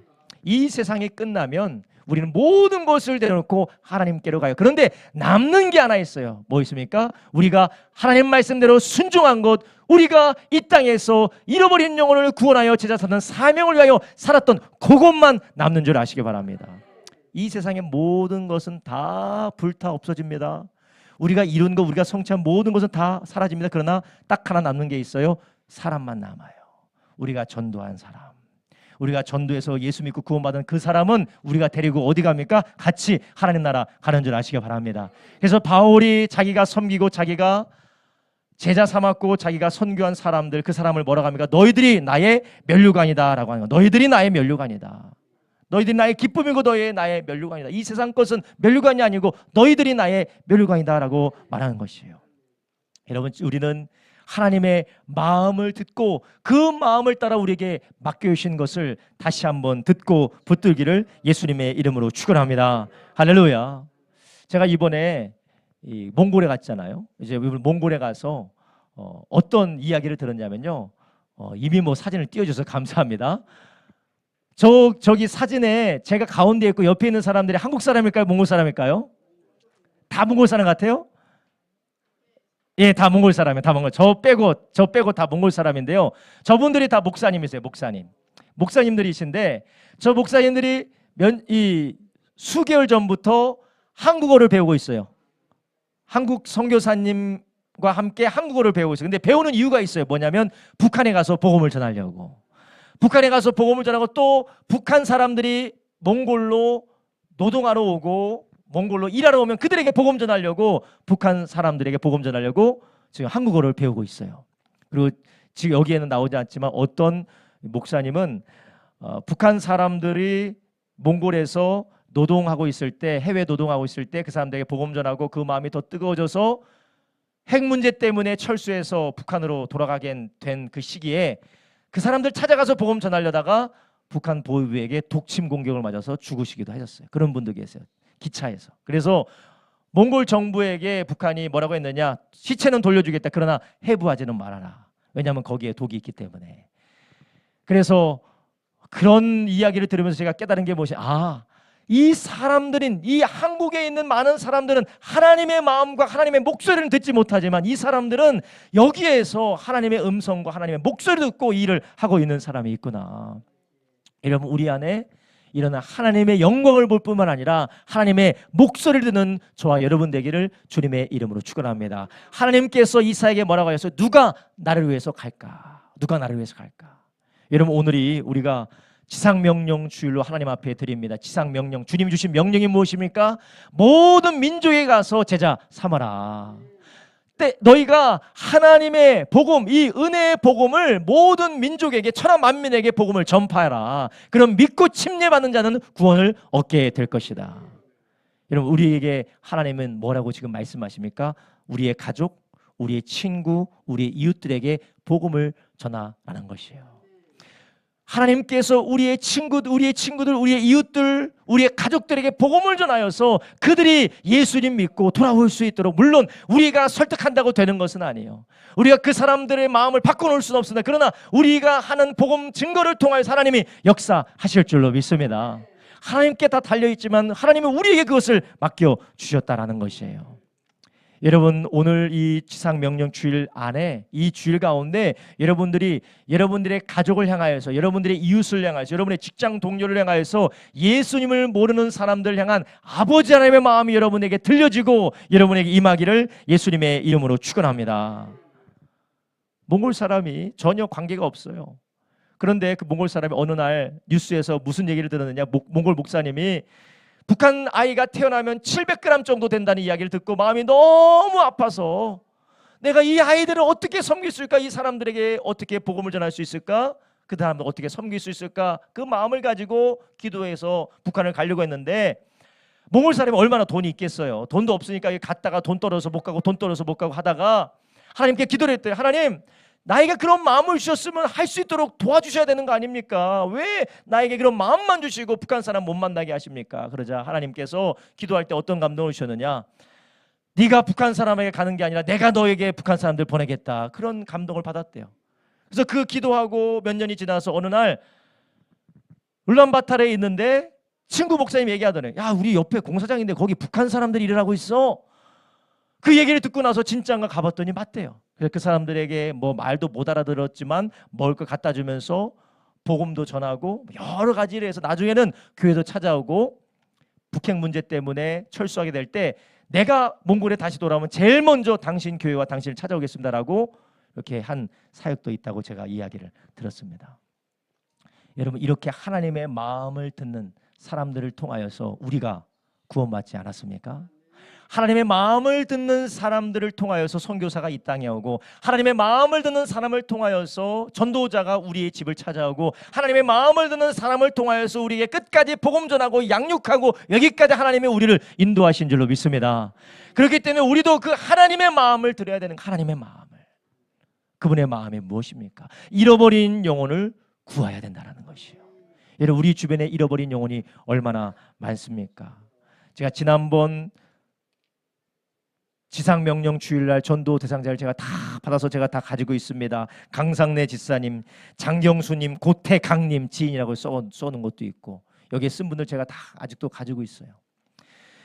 이 세상이 끝나면 우리는 모든 것을 내려놓고 하나님께로 가요. 그런데 남는 게 하나 있어요. 뭐 있습니까? 우리가 하나님 말씀대로 순종한 것, 우리가 이 땅에서 잃어버린 영혼을 구원하여 제자 삼는 사명을 위하여 살았던 그것만 남는 줄 아시기 바랍니다. 이 세상의 모든 것은 다 불타 없어집니다. 우리가 이룬 것, 우리가 성취한 모든 것은 다 사라집니다. 그러나 딱 하나 남는 게 있어요. 사람만 남아요. 우리가 전도한 사람. 우리가 전도해서 예수 믿고 구원받은 그 사람은 우리가 데리고 어디 갑니까? 같이 하나님 나라 가는 줄 아시기 바랍니다. 그래서 바울이 자기가 섬기고 자기가 제자 삼았고 자기가 선교한 사람들, 그 사람을 뭐라고 합니까? 너희들이 나의 면류관이다 라고 하는 거예요. 너희들이 나의 면류관이다. 너희들이 나의 기쁨이고 너희의 나의 면류관이다. 이 세상 것은 면류관이 아니고 너희들이 나의 면류관이다 라고 말하는 것이에요. 여러분, 우리는 하나님의 마음을 듣고 그 마음을 따라 우리에게 맡겨주신 것을 다시 한번 듣고 붙들기를 예수님의 이름으로 축원합니다. 할렐루야. 제가 이번에 몽골에 갔잖아요. 이제 몽골에 가서 어떤 이야기를 들었냐면요. 이미 뭐 사진을 띄워줘서 감사합니다. 저기 사진에 제가 가운데 있고 옆에 있는 사람들이 한국 사람일까요? 몽골 사람일까요? 다 몽골 사람 같아요? 예, 다 몽골 사람이에요. 다 몽골. 저 빼고 다 몽골 사람인데요. 저분들이 다 목사님이세요. 목사님들이신데 저 목사님들이 수개월 전부터 한국어를 배우고 있어요. 한국 선교사님과 함께 한국어를 배우고 있어요. 근데 배우는 이유가 있어요. 뭐냐면 북한에 가서 복음을 전하려고. 북한에 가서 복음을 전하고 또 북한 사람들이 몽골로 노동하러 오고 몽골로 일하러 오면 그들에게 복음 전하려고 북한 사람들에게 복음 전하려고 지금 한국어를 배우고 있어요. 그리고 지금 여기에는 나오지 않지만 어떤 목사님은 북한 사람들이 몽골에서 노동하고 있을 때, 해외 노동하고 있을 때 그 사람들에게 복음 전하고 그 마음이 더 뜨거워져서 핵 문제 때문에 철수해서 북한으로 돌아가게 된 그 시기에 그 사람들 찾아가서 복음 전하려다가 북한 보위부에게 독침 공격을 맞아서 죽으시기도 하셨어요. 그런 분도 계세요. 기차에서. 그래서 몽골 정부에게 북한이 뭐라고 했느냐? 시체는 돌려주겠다. 그러나 해부하지는 말아라. 왜냐하면 거기에 독이 있기 때문에. 그래서 그런 이야기를 들으면서 제가 깨달은 게 무엇이? 이 사람들인 이 한국에 있는 많은 사람들은 하나님의 마음과 하나님의 목소리를 듣지 못하지만 이 사람들은 여기에서 하나님의 음성과 하나님의 목소리를 듣고 일을 하고 있는 사람이 있구나. 여러분, 우리 안에 이런 하나님의 영광을 볼 뿐만 아니라 하나님의 목소리를 듣는 저와 여러분 되기를 주님의 이름으로 축원합니다. 하나님께서 이사에게 뭐라고 하셨어요? 누가 나를 위해서 갈까? 누가 나를 위해서 갈까? 여러분, 오늘이 우리가 지상명령 주일로 하나님 앞에 드립니다. 지상명령, 주님이 주신 명령이 무엇입니까? 모든 민족에 가서 제자 삼아라. 너희가 하나님의 복음, 이 은혜의 복음을 모든 민족에게, 천하 만민에게 복음을 전파하라. 그럼 믿고 침례받는 자는 구원을 얻게 될 것이다. 여러분, 우리에게 하나님은 뭐라고 지금 말씀하십니까? 우리의 가족, 우리의 친구, 우리의 이웃들에게 복음을 전하라는 것이에요. 하나님께서 우리의 친구들, 우리의 이웃들, 우리의 가족들에게 복음을 전하여서 그들이 예수님 믿고 돌아올 수 있도록, 물론 우리가 설득한다고 되는 것은 아니에요. 우리가 그 사람들의 마음을 바꿔놓을 수는 없습니다. 그러나 우리가 하는 복음 증거를 통하여서 하나님이 역사하실 줄로 믿습니다. 하나님께 다 달려있지만 하나님은 우리에게 그것을 맡겨주셨다라는 것이에요. 여러분, 오늘 이 지상명령 주일 안에, 이 주일 가운데 여러분들이 여러분들의 가족을 향하여서, 여러분들의 이웃을 향하여서, 여러분의 직장 동료를 향하여서 예수님을 모르는 사람들 향한 아버지 하나님의 마음이 여러분에게 들려지고 여러분에게 임하기를 예수님의 이름으로 축원합니다. 몽골 사람이 전혀 관계가 없어요. 그런데 그 몽골 사람이 어느 날 뉴스에서 무슨 얘기를 들었느냐, 몽골 목사님이 북한 아이가 태어나면 700g 정도 된다는 이야기를 듣고 마음이 너무 아파서 내가 이 아이들을 어떻게 섬길 수 있을까? 이 사람들에게 어떻게 복음을 전할 수 있을까? 그 사람들 어떻게 섬길 수 있을까? 그 마음을 가지고 기도해서 북한을 가려고 했는데 몽골 사람이 얼마나 돈이 있겠어요. 돈도 없으니까 갔다가 돈 떨어서 못 가고 돈 떨어서 못 가고 하다가 하나님께 기도를 했대요. 하나님, 나에게 그런 마음을 주셨으면 할 수 있도록 도와주셔야 되는 거 아닙니까? 왜 나에게 그런 마음만 주시고 북한 사람 못 만나게 하십니까? 그러자 하나님께서 기도할 때 어떤 감동을 주셨느냐? 네가 북한 사람에게 가는 게 아니라 내가 너에게 북한 사람들 보내겠다. 그런 감동을 받았대요. 그래서 그 기도하고 몇 년이 지나서 어느 날 울란바타르에 있는데 친구 목사님이 얘기하더래. 야, 우리 옆에 공사장인데 거기 북한 사람들이 일을 하고 있어. 그 얘기를 듣고 나서 진짜인가 가봤더니 맞대요. 그래서 그 사람들에게 뭐 말도 못 알아들었지만 먹을 거 갖다 주면서 복음도 전하고 여러 가지 일을 해서 나중에는 교회도 찾아오고 북핵 문제 때문에 철수하게 될 때 내가 몽골에 다시 돌아오면 제일 먼저 당신 교회와 당신을 찾아오겠습니다라고 이렇게 한 사역도 있다고 제가 이야기를 들었습니다. 여러분, 이렇게 하나님의 마음을 듣는 사람들을 통하여서 우리가 구원받지 않았습니까? 하나님의 마음을 듣는 사람들을 통하여서 선교사가 이 땅에 오고, 하나님의 마음을 듣는 사람을 통하여서 전도자가 우리의 집을 찾아오고, 하나님의 마음을 듣는 사람을 통하여서 우리에게 끝까지 복음 전하고 양육하고 여기까지 하나님이 우리를 인도하신 줄로 믿습니다. 그렇기 때문에 우리도 그 하나님의 마음을 들어야 되는, 하나님의 마음을, 그분의 마음이 무엇입니까? 잃어버린 영혼을 구해야 된다는 것이에요. 여러분, 우리 주변에 잃어버린 영혼이 얼마나 많습니까? 제가 지난번 지상명령 주일날 전도 대상자를 제가 다 받아서 제가 다 가지고 있습니다. 강상래 집사님, 장경수님, 고태강님 지인이라고 써놓은 것도 있고, 여기에 쓴 분들 제가 다 아직도 가지고 있어요.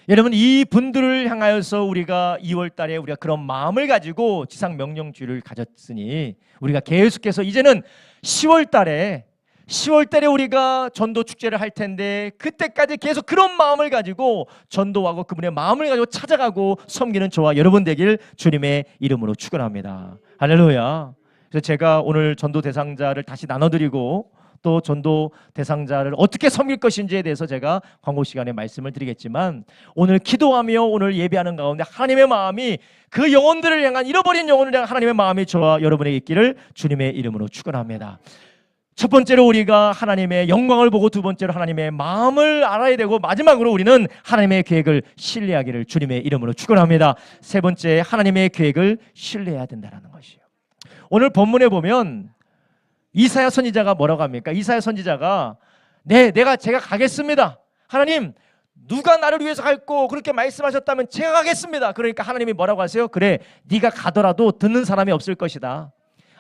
여러분, 이 분들을 향하여서 우리가 2월 달에 우리가 그런 마음을 가지고 지상명령 주일을 가졌으니 우리가 계속해서 이제는 10월 달에 우리가 전도 축제를 할 텐데 그때까지 계속 그런 마음을 가지고 전도하고 그분의 마음을 가지고 찾아가고 섬기는 저와 여러분 되길 주님의 이름으로 축원합니다. 할렐루야. 그래서 제가 오늘 전도 대상자를 다시 나눠드리고 또 전도 대상자를 어떻게 섬길 것인지에 대해서 제가 광고 시간에 말씀을 드리겠지만, 오늘 기도하며 오늘 예배하는 가운데 하나님의 마음이 그 영혼들을 향한, 잃어버린 영혼을 향한 하나님의 마음이 저와 여러분에게 있기를 주님의 이름으로 축원합니다. 첫 번째로 우리가 하나님의 영광을 보고, 두 번째로 하나님의 마음을 알아야 되고, 마지막으로 우리는 하나님의 계획을 신뢰하기를 주님의 이름으로 축원합니다. 세 번째, 하나님의 계획을 신뢰해야 된다는 것이에요. 오늘 본문에 보면 이사야 선지자가 뭐라고 합니까? 이사야 선지자가 제가 가겠습니다. 하나님, 누가 나를 위해서 갈고 그렇게 말씀하셨다면 제가 가겠습니다. 그러니까 하나님이 뭐라고 하세요? 그래, 네가 가더라도 듣는 사람이 없을 것이다.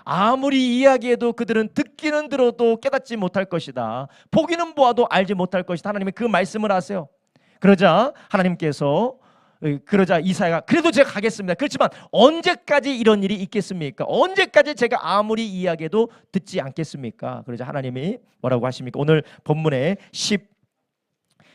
아무리 이야기해도 그들은 듣기는 들어도 깨닫지 못할 것이다. 보기는 보아도 알지 못할 것이다. 하나님이 그 말씀을 하세요. 그러자 이사야가 그래도 제가 가겠습니다. 그렇지만 언제까지 이런 일이 있겠습니까? 언제까지 제가 아무리 이야기해도 듣지 않겠습니까? 그러자 하나님이 뭐라고 하십니까? 오늘 본문에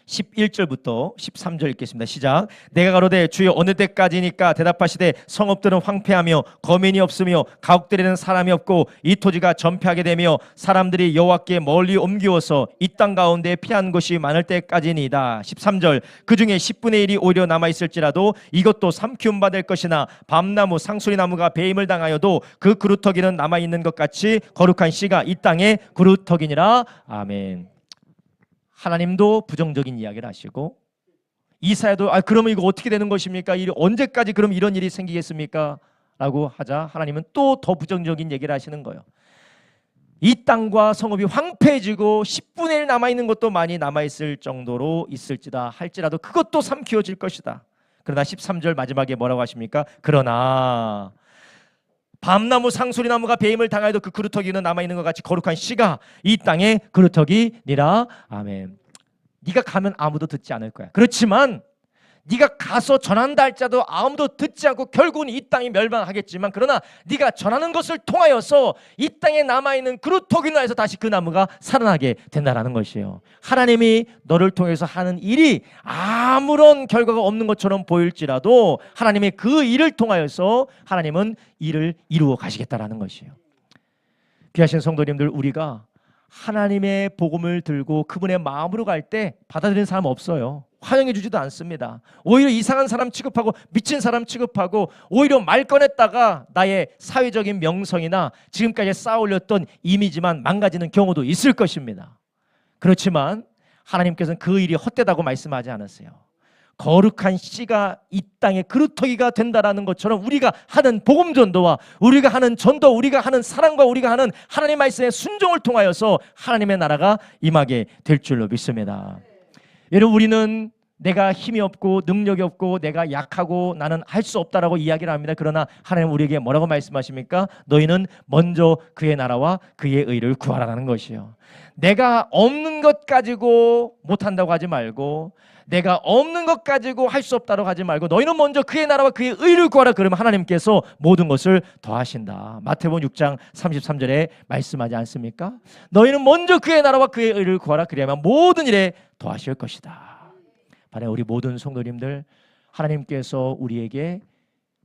11절부터 13절 읽겠습니다. 시작. 내가 가로되 주여 어느 때까지니까? 대답하시되 성읍들은 황폐하며 거민이 없으며 가옥들에는 사람이 없고 이 토지가 전폐하게 되며 사람들이 여호와께 멀리 옮기어서 이 땅 가운데 피한 곳이 많을 때까지니이다. 13절. 그중에 10분의 1이 오히려 남아있을지라도 이것도 삼키움 받을 것이나 밤나무 상수리나무가 배임을 당하여도 그 그루터기는 남아있는 것 같이 거룩한 씨가 이 땅에 그루터기니라. 아멘. 하나님도 부정적인 이야기를 하시고, 이사야도 그러면 이거 어떻게 되는 것입니까? 언제까지 그럼 이런 일이 생기겠습니까? 라고 하자 하나님은 또 더 부정적인 얘기를 하시는 거예요. 이 땅과 성읍이 황폐해지고 10분의 1 남아있는 것도 많이 남아있을 정도로 있을지다 할지라도 그것도 삼키워질 것이다. 그러나 13절 마지막에 뭐라고 하십니까? 그러나 밤나무 상수리나무가 배임을 당하여도 그 그루터기는 남아있는 것 같이 거룩한 씨가 이 땅에 그루터기니라. 아멘. 네가 가면 아무도 듣지 않을 거야. 그렇지만 네가 가서 전한다 할지라도 아무도 듣지 않고 결국은 이 땅이 멸망하겠지만, 그러나 네가 전하는 것을 통하여서 이 땅에 남아있는 그루터기나에서 다시 그 나무가 살아나게 된다라는 것이에요. 하나님이 너를 통해서 하는 일이 아무런 결과가 없는 것처럼 보일지라도 하나님의 그 일을 통하여서 하나님은 일을 이루어 가시겠다라는 것이에요. 귀하신 성도님들, 우리가 하나님의 복음을 들고 그분의 마음으로 갈 때 받아들이는 사람 없어요. 환영해 주지도 않습니다. 오히려 이상한 사람 취급하고 미친 사람 취급하고 오히려 말 꺼냈다가 나의 사회적인 명성이나 지금까지 쌓아올렸던 이미지만 망가지는 경우도 있을 것입니다. 그렇지만 하나님께서는 그 일이 헛되다고 말씀하지 않았어요. 거룩한 씨가 이 땅의 그루터기가 된다라는 것처럼 우리가 하는 복음 전도와 우리가 하는 전도, 우리가 하는 사랑과 우리가 하는 하나님 말씀의 순종을 통하여서 하나님의 나라가 임하게 될 줄로 믿습니다. 여러분, 우리는 내가 힘이 없고 능력이 없고 내가 약하고 나는 할 수 없다라고 이야기를 합니다. 그러나 하나님 우리에게 뭐라고 말씀하십니까? 너희는 먼저 그의 나라와 그의 의를 구하라는 것이요. 내가 없는 것 가지고 못한다고 하지 말고, 내가 없는 것 가지고 할 수 없다고 하지 말고 너희는 먼저 그의 나라와 그의 의를 구하라. 그러면 하나님께서 모든 것을 더하신다. 마태복음 6장 33절에 말씀하지 않습니까? 너희는 먼저 그의 나라와 그의 의를 구하라. 그래야만 모든 일에 더하실 것이다. 바로 우리 모든 성도님들, 하나님께서 우리에게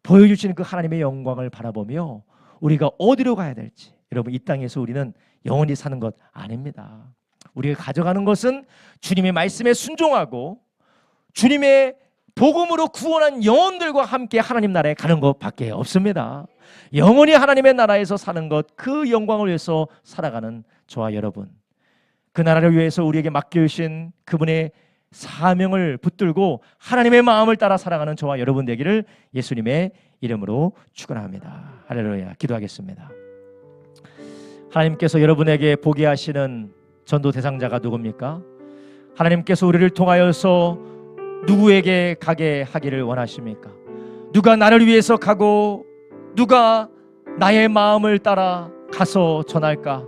보여주시는 그 하나님의 영광을 바라보며 우리가 어디로 가야 될지, 여러분, 이 땅에서 우리는 영원히 사는 것 아닙니다. 우리가 가져가는 것은 주님의 말씀에 순종하고 주님의 복음으로 구원한 영혼들과 함께 하나님 나라에 가는 것밖에 없습니다. 영원히 하나님의 나라에서 사는 것, 그 영광을 위해서 살아가는 저와 여러분, 그 나라를 위해서 우리에게 맡겨주신 그분의 사명을 붙들고 하나님의 마음을 따라 살아가는 저와 여러분 되기를 예수님의 이름으로 축원합니다. 할렐루야. 기도하겠습니다. 하나님께서 여러분에게 보게 하시는 전도 대상자가 누굽니까? 하나님께서 우리를 통하여서 누구에게 가게 하기를 원하십니까? 누가 나를 위해서 가고 누가 나의 마음을 따라 가서 전할까?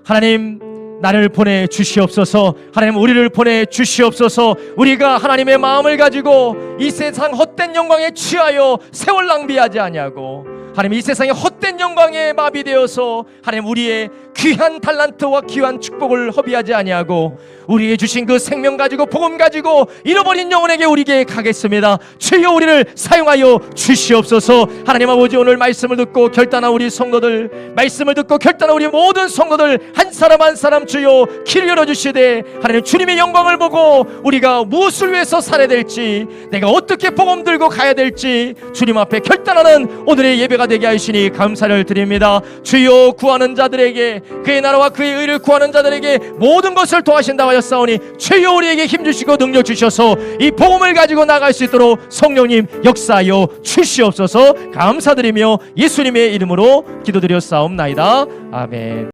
하나님, 나를 보내 주시옵소서. 하나님, 우리를 보내 주시옵소서. 우리가 하나님의 마음을 가지고 이 세상 헛된 영광에 취하여 세월 낭비하지 아니하고, 하나님, 이 세상의 헛된 영광에 마비되어서 하나님 우리의 귀한 달란트와 귀한 축복을 허비하지 아니하고 우리의 주신 그 생명 가지고 복음 가지고 잃어버린 영혼에게 우리에게 가겠습니다. 주여, 우리를 사용하여 주시옵소서. 하나님 아버지, 오늘 말씀을 듣고 결단한 우리 성도들, 말씀을 듣고 결단한 우리 모든 성도들 한 사람 한 사람 주여 길을 열어주시되, 하나님 주님의 영광을 보고 우리가 무엇을 위해서 살아야 될지, 내가 어떻게 복음 들고 가야 될지 주님 앞에 결단하는 오늘의 예배가 되게 하시니 감사를 드립니다. 주여, 구하는 자들에게, 그의 나라와 그의 의를 구하는 자들에게 모든 것을 도와신다 하였사오니 주여, 우리에게 힘주시고 능력 주셔서 이 복음을 가지고 나갈 수 있도록 성령님 역사하여 주시옵소서. 감사드리며 예수님의 이름으로 기도드렸사옵나이다. 아멘.